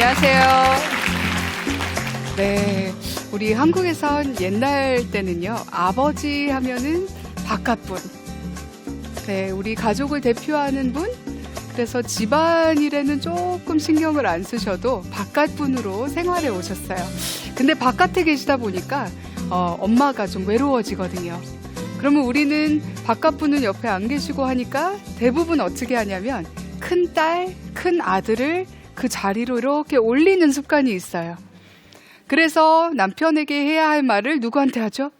안녕하세요. 네, 우리 한국에선 옛날 때는요, 아버지 하면은 바깥분. 네, 우리 가족을 대표하는 분? 그래서 집안일에는 조금 신경을 안 쓰셔도 바깥분으로 생활해 오셨어요. 근데 바깥에 계시다 보니까 엄마가 좀 외로워지거든요. 그러면 우리는 바깥분은 옆에 안 계시고 하니까 대부분 어떻게 하냐면 큰 딸, 큰 아들을 그 자리로 이렇게 올리는 습관이 있어요. 그래서 남편에게 해야 할 말을 누구한테 하죠?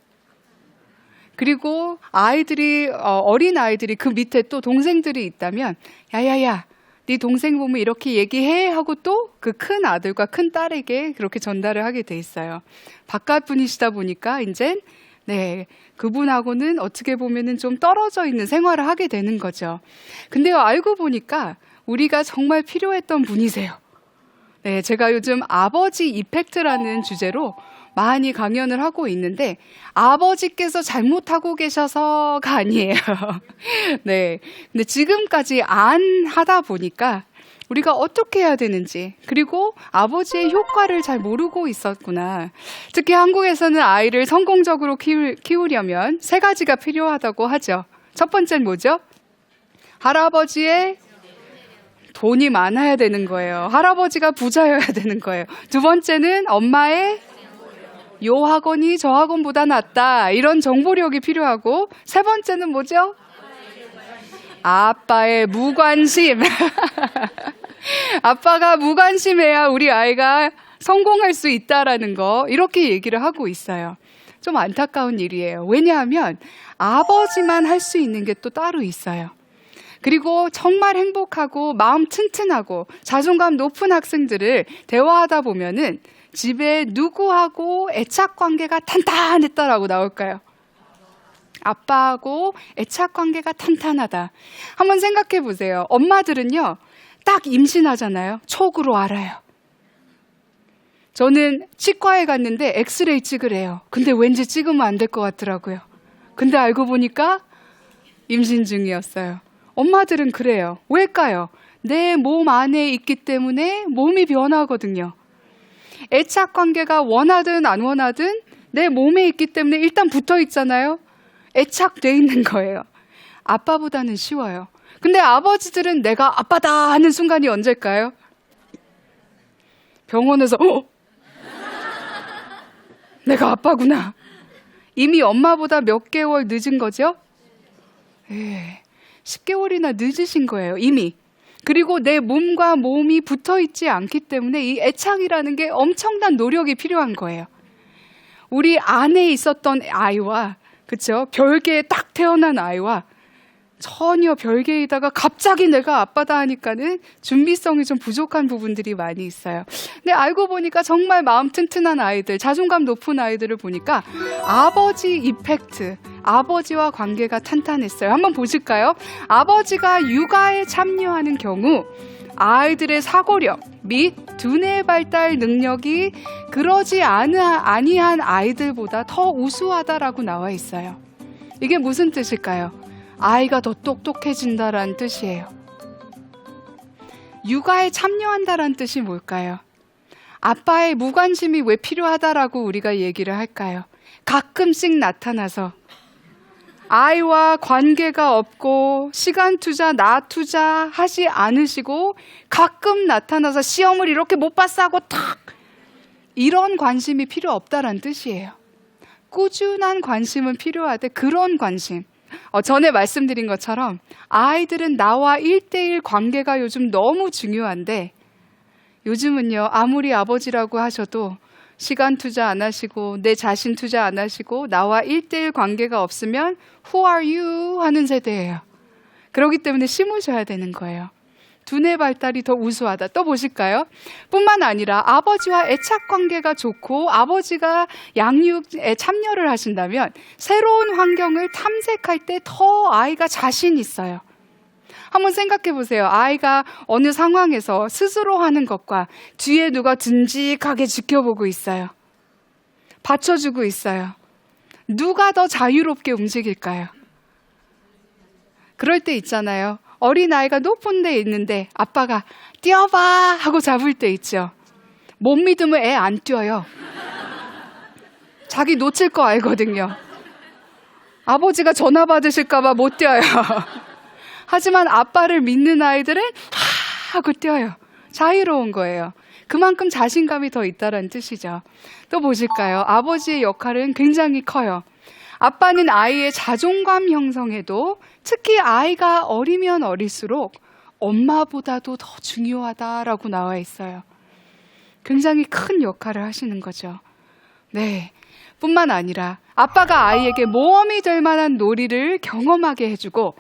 그리고 어린 아이들이 그 밑에 또 동생들이 있다면 야야야, 네 동생 보면 이렇게 얘기해 하고 또 그 큰 아들과 큰 딸에게 그렇게 전달을 하게 돼 있어요. 바깥 분이시다 보니까 이제 그분하고는 어떻게 보면은 좀 떨어져 있는 생활을 하게 되는 거죠. 근데요, 알고 보니까 우리가 정말 필요했던 분이세요. 네, 제가 요즘 아버지 이펙트라는 주제로 많이 강연을 하고 있는데 아버지께서 잘못하고 계셔서가 아니에요. 네, 근데 지금까지 안 하다 보니까 우리가 어떻게 해야 되는지, 그리고 아버지의 효과를 잘 모르고 있었구나. 특히 한국에서는 아이를 성공적으로 키우려면 3가지가 필요하다고 하죠. 첫 번째는 뭐죠? 할아버지의 돈이 많아야 되는 거예요. 할아버지가 부자여야 되는 거예요. 두 번째는 엄마의 요 학원이 저 학원보다 낫다, 이런 정보력이 필요하고, 세 번째는 뭐죠? 아빠의 무관심. 아빠가 무관심해야 우리 아이가 성공할 수 있다라는 거, 이렇게 얘기를 하고 있어요. 좀 안타까운 일이에요. 왜냐하면 아버지만 할 수 있는 게 또 따로 있어요. 그리고 정말 행복하고 마음 튼튼하고 자존감 높은 학생들을 대화하다 보면은 집에 누구하고 애착 관계가 탄탄했다라고 나올까요? 아빠하고 애착 관계가 탄탄하다. 한번 생각해 보세요. 엄마들은요, 딱 임신하잖아요. 촉으로 알아요. 저는 치과에 갔는데 엑스레이 찍으래요. 근데 왠지 찍으면 안 될 것 같더라고요. 근데 알고 보니까 임신 중이었어요. 엄마들은 그래요. 왜일까요? 내 몸 안에 있기 때문에 몸이 변하거든요. 애착 관계가 원하든 안 원하든 내 몸에 있기 때문에 일단 붙어 있잖아요. 애착돼 있는 거예요. 아빠보다는 쉬워요. 근데 아버지들은 내가 아빠다 하는 순간이 언제일까요? 병원에서 내가 아빠구나. 이미 엄마보다 몇 개월 늦은 거죠? 10개월이나 늦으신 거예요, 이미. 그리고 내 몸과 몸이 붙어 있지 않기 때문에 이 애착이라는 게 엄청난 노력이 필요한 거예요. 우리 안에 있었던 아이와, 그쵸? 별개에 딱 태어난 아이와 전혀 별개이다가 갑자기 내가 아빠다 하니까는 준비성이 좀 부족한 부분들이 많이 있어요. 근데 알고 보니까 정말 마음 튼튼한 아이들, 자존감 높은 아이들을 보니까 아버지 이펙트, 아버지와 관계가 탄탄했어요. 한번 보실까요? 아버지가 육아에 참여하는 경우 아이들의 사고력 및 두뇌 발달 능력이 그러지 아니한 아이들보다 더 우수하다라고 나와 있어요. 이게 무슨 뜻일까요? 아이가 더 똑똑해진다라는 뜻이에요. 육아에 참여한다라는 뜻이 뭘까요? 아빠의 무관심이 왜 필요하다라고 우리가 얘기를 할까요? 가끔씩 나타나서 아이와 관계가 없고 시간 투자, 나 투자 하지 않으시고 가끔 나타나서 시험을 이렇게 못 봤어 하고 탁! 이런 관심이 필요 없다라는 뜻이에요. 꾸준한 관심은 필요하되 그런 관심. 전에 말씀드린 것처럼 아이들은 나와 1대1 관계가 요즘 너무 중요한데 요즘은요, 아무리 아버지라고 하셔도 시간 투자 안 하시고 내 자신 투자 안 하시고 나와 1대1 관계가 없으면 Who are you? 하는 세대예요. 그렇기 때문에 심으셔야 되는 거예요. 두뇌 발달이 더 우수하다. 또 보실까요? 뿐만 아니라 아버지와 애착 관계가 좋고 아버지가 양육에 참여를 하신다면 새로운 환경을 탐색할 때 더 아이가 자신 있어요. 한번 생각해 보세요. 아이가 어느 상황에서 스스로 하는 것과 뒤에 누가 듬직하게 지켜보고 있어요. 받쳐주고 있어요. 누가 더 자유롭게 움직일까요? 그럴 때 있잖아요. 어린아이가 높은 데 있는데 아빠가 뛰어봐 하고 잡을 때 있죠. 못 믿으면 애 안 뛰어요. 자기 놓칠 거 알거든요. 아버지가 전화 받으실까봐 못 뛰어요. 하지만 아빠를 믿는 아이들은 하고 뛰어요. 자유로운 거예요. 그만큼 자신감이 더 있다는 뜻이죠. 또 보실까요? 아버지의 역할은 굉장히 커요. 아빠는 아이의 자존감 형성에도 특히 아이가 어리면 어릴수록 엄마보다도 더 중요하다라고 나와 있어요. 굉장히 큰 역할을 하시는 거죠. 네. 뿐만 아니라 아빠가 아이에게 모험이 될 만한 놀이를 경험하게 해주고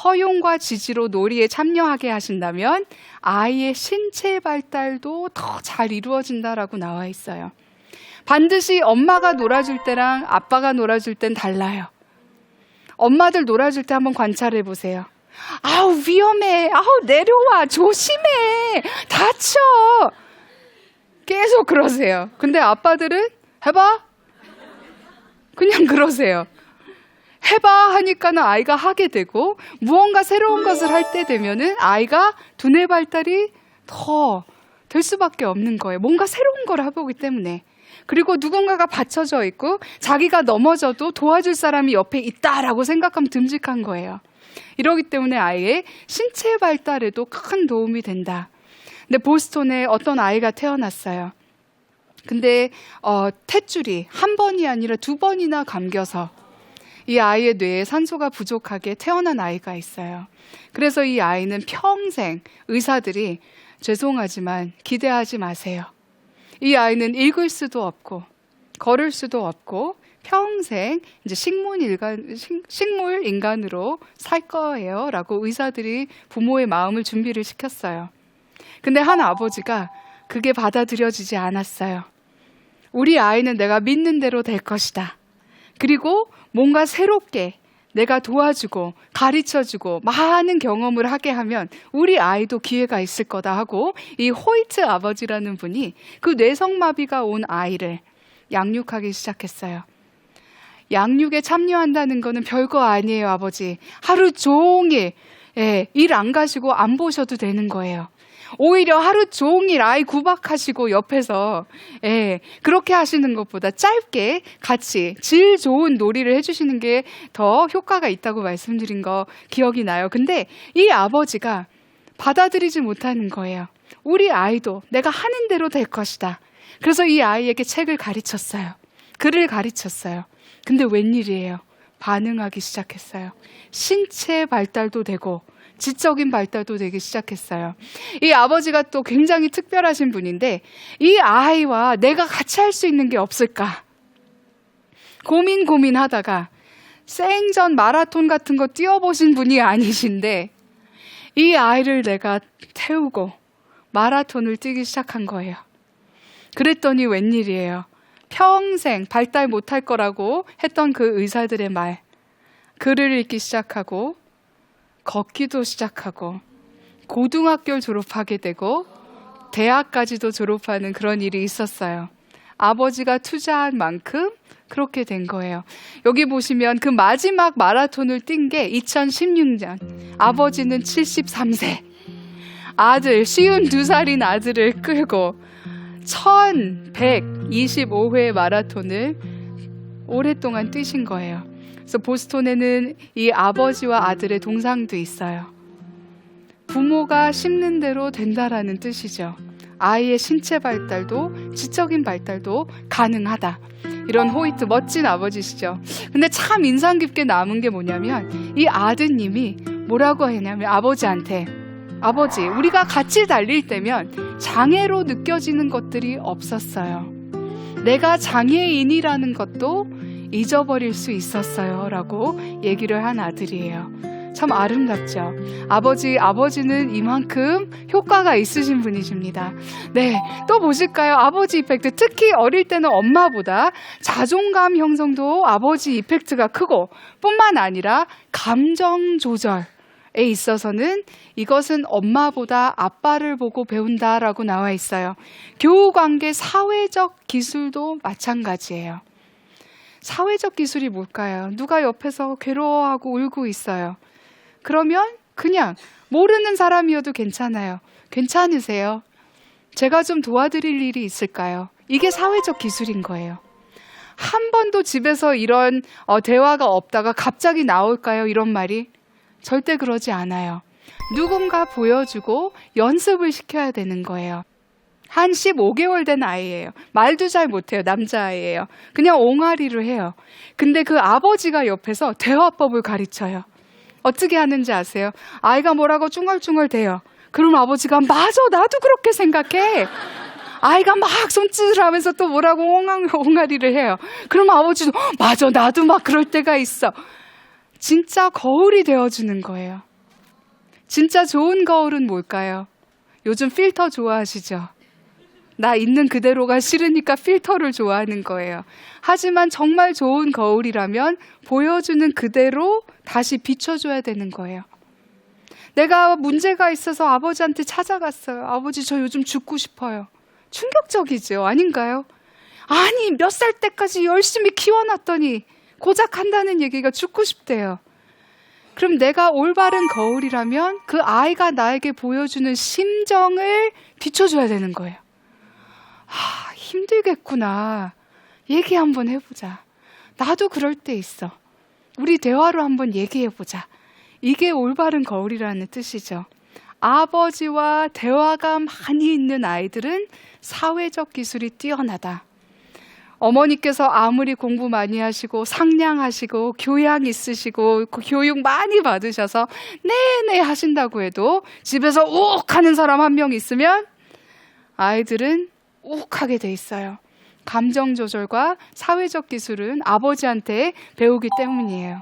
허용과 지지로 놀이에 참여하게 하신다면 아이의 신체 발달도 더 잘 이루어진다라고 나와 있어요. 반드시 엄마가 놀아줄 때랑 아빠가 놀아줄 땐 달라요. 엄마들 놀아줄 때 한번 관찰해 보세요. 아우 위험해. 아우 내려와. 조심해. 다쳐. 계속 그러세요. 근데 아빠들은 해봐. 그냥 그러세요. 해봐 하니까는 아이가 하게 되고 무언가 새로운 것을 할 때 되면은 아이가 두뇌 발달이 더 될 수밖에 없는 거예요. 뭔가 새로운 걸 해보기 때문에. 그리고 누군가가 받쳐져 있고 자기가 넘어져도 도와줄 사람이 옆에 있다라고 생각하면 듬직한 거예요. 이러기 때문에 아이의 신체 발달에도 큰 도움이 된다. 근데 보스턴에 어떤 아이가 태어났어요. 근데 탯줄이 한 번이 아니라 두 번이나 감겨서 이 아이의 뇌에 산소가 부족하게 태어난 아이가 있어요. 그래서 이 아이는 평생 의사들이 죄송하지만 기대하지 마세요. 이 아이는 읽을 수도 없고 걸을 수도 없고 평생 이제 식물 인간으로 살 거예요 라고 의사들이 부모의 마음을 준비를 시켰어요. 근데 한 아버지가 그게 받아들여지지 않았어요. 우리 아이는 내가 믿는 대로 될 것이다. 그리고 뭔가 새롭게 내가 도와주고 가르쳐주고 많은 경험을 하게 하면 우리 아이도 기회가 있을 거다 하고 이 호이트 아버지라는 분이 그 뇌성마비가 온 아이를 양육하기 시작했어요. 양육에 참여한다는 거는 별거 아니에요, 아버지. 하루 종일 일 안 가시고 안 보셔도 되는 거예요. 오히려 하루 종일 아이 구박하시고 옆에서 그렇게 하시는 것보다 짧게 같이 질 좋은 놀이를 해주시는 게 더 효과가 있다고 말씀드린 거 기억이 나요. 근데 이 아버지가 받아들이지 못하는 거예요. 우리 아이도 내가 하는 대로 될 것이다. 그래서 이 아이에게 책을 가르쳤어요. 글을 가르쳤어요. 근데 웬일이에요? 반응하기 시작했어요. 신체 발달도 되고 지적인 발달도 되기 시작했어요. 이 아버지가 또 굉장히 특별하신 분인데 이 아이와 내가 같이 할 수 있는 게 없을까? 고민하다가 생전 마라톤 같은 거 뛰어보신 분이 아니신데 이 아이를 내가 태우고 마라톤을 뛰기 시작한 거예요. 그랬더니 웬일이에요? 평생 발달 못할 거라고 했던 그 의사들의 말, 글을 읽기 시작하고 걷기도 시작하고 고등학교를 졸업하게 되고 대학까지도 졸업하는 그런 일이 있었어요. 아버지가 투자한 만큼 그렇게 된 거예요. 여기 보시면 그 마지막 마라톤을 뛴 게 2016년. 아버지는 73세. 아들, 52살인 아들을 끌고 1125회 마라톤을 오랫동안 뛰신 거예요. 그래서 보스턴에는 이 아버지와 아들의 동상도 있어요. 부모가 심는 대로 된다라는 뜻이죠. 아이의 신체 발달도 지적인 발달도 가능하다. 이런 호이트 멋진 아버지시죠. 근데 참 인상 깊게 남은 게 뭐냐면 이 아드님이 뭐라고 했냐면 아버지한테 아버지, 우리가 같이 달릴 때면 장애로 느껴지는 것들이 없었어요. 내가 장애인이라는 것도 잊어버릴 수 있었어요 라고 얘기를 한 아들이에요. 참 아름답죠. 아버지는 이만큼 효과가 있으신 분이십니다. 네, 또 보실까요? 아버지 이펙트. 특히 어릴 때는 엄마보다 자존감 형성도 아버지 이펙트가 크고 뿐만 아니라 감정 조절에 있어서는 이것은 엄마보다 아빠를 보고 배운다라고 나와 있어요. 교우관계 사회적 기술도 마찬가지예요. 사회적 기술이 뭘까요? 누가 옆에서 괴로워하고 울고 있어요. 그러면 그냥 모르는 사람이어도 괜찮아요. 괜찮으세요? 제가 좀 도와드릴 일이 있을까요? 이게 사회적 기술인 거예요. 한 번도 집에서 이런 대화가 없다가 갑자기 나올까요? 이런 말이? 절대 그러지 않아요. 누군가 보여주고 연습을 시켜야 되는 거예요. 한 15개월 된 아이예요. 말도 잘 못해요. 남자아이예요. 그냥 옹알이를 해요. 근데 그 아버지가 옆에서 대화법을 가르쳐요. 어떻게 하는지 아세요? 아이가 뭐라고 쭝얼쭝얼대요. 그럼 아버지가 맞아, 나도 그렇게 생각해. 아이가 막 손짓을 하면서 또 뭐라고 옹알이를 해요. 그럼 아버지도 맞아, 나도 막 그럴 때가 있어. 진짜 거울이 되어주는 거예요. 진짜 좋은 거울은 뭘까요? 요즘 필터 좋아하시죠? 나 있는 그대로가 싫으니까 필터를 좋아하는 거예요. 하지만 정말 좋은 거울이라면 보여주는 그대로 다시 비춰줘야 되는 거예요. 내가 문제가 있어서 아버지한테 찾아갔어요. 아버지, 저 요즘 죽고 싶어요. 충격적이죠? 아닌가요? 아니, 몇 살 때까지 열심히 키워놨더니 고작 한다는 얘기가 죽고 싶대요. 그럼 내가 올바른 거울이라면 그 아이가 나에게 보여주는 심정을 비춰줘야 되는 거예요. 힘들겠구나. 얘기 한번 해보자. 나도 그럴 때 있어. 우리 대화로 한번 얘기해보자. 이게 올바른 거울이라는 뜻이죠. 아버지와 대화가 많이 있는 아이들은 사회적 기술이 뛰어나다. 어머니께서 아무리 공부 많이 하시고 상냥하시고 교양 있으시고 교육 많이 받으셔서 네네 하신다고 해도 집에서 욱 하는 사람 한 명 있으면 아이들은 욱하게 돼 있어요. 감정 조절과 사회적 기술은 아버지한테 배우기 때문이에요.